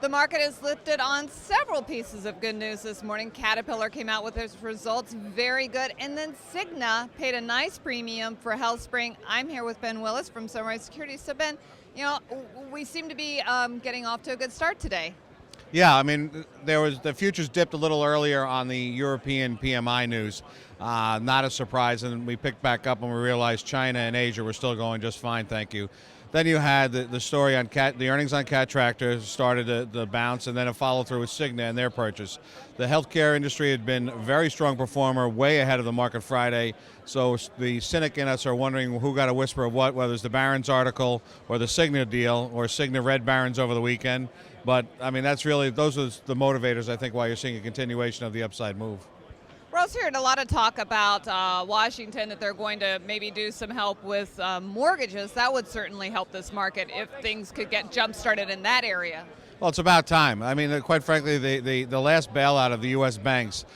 The market is lifted on several pieces of good news this morning. Caterpillar came out with its results, very good. And then Cigna paid a nice premium for HealthSpring. I'm here with Ben Willis from Sunrise Securities. So Ben, we seem to be getting off to a good start today. Yeah, I mean, the futures dipped a little earlier on the European PMI news. Not a surprise, and we picked back up when we realized China and Asia were still going just fine, thank you. Then you had the story on the earnings on Cat Tractor started the bounce, and then a follow through with Cigna and their purchase. The healthcare industry had been a very strong performer, way ahead of the market Friday. So the cynic in us are wondering who got a whisper of what, whether it's the Barron's article or the Cigna deal, or Cigna read Barron's over the weekend. But I mean, those are the motivators, I think, why you're seeing a continuation of the upside move. We're also hearing a lot of talk about Washington, that they're going to maybe do some help with mortgages. That would certainly help this market if things could get jump-started in that area. Well, it's about time. I mean, quite frankly, the last bailout of the U.S. banks,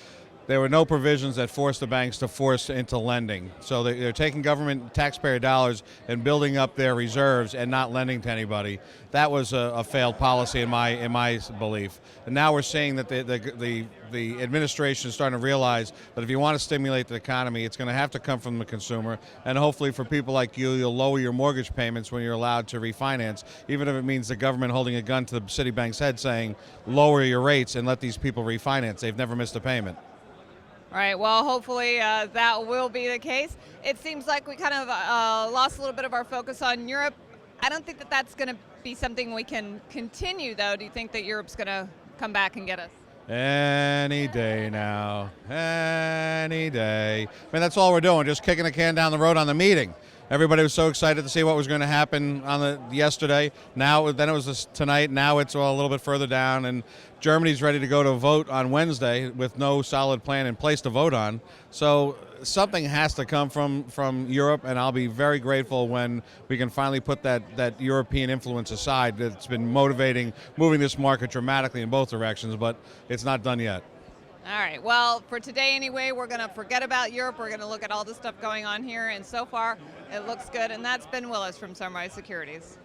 there were no provisions that forced the banks to force into lending. So they're taking government taxpayer dollars and building up their reserves and not lending to anybody. That was a failed policy in my belief. And now we're seeing that the administration is starting to realize that if you want to stimulate the economy, it's going to have to come from the consumer. And hopefully for people like you'll lower your mortgage payments when you're allowed to refinance, even if it means the government holding a gun to the Citibank's head saying, lower your rates and let these people refinance. They've never missed a payment. All right, well, hopefully that will be the case. It seems like we kind of lost a little bit of our focus on Europe. I don't think that that's going to be something we can continue, though. Do you think that Europe's going to come back and get us? Any day now, any day. I mean, that's all we're doing, just kicking the can down the road on the meeting. Everybody was so excited to see what was going to happen on yesterday. Then it was tonight. Now it's a little bit further down, and Germany's ready to go to vote on Wednesday with no solid plan in place to vote on. So something has to come from Europe, and I'll be very grateful when we can finally put that European influence aside. That's been moving this market dramatically in both directions, but it's not done yet. All right, well, for today anyway, we're going to forget about Europe. We're going to look at all the stuff going on here, and so far it looks good. And that's Ben Willis from Sunrise Securities.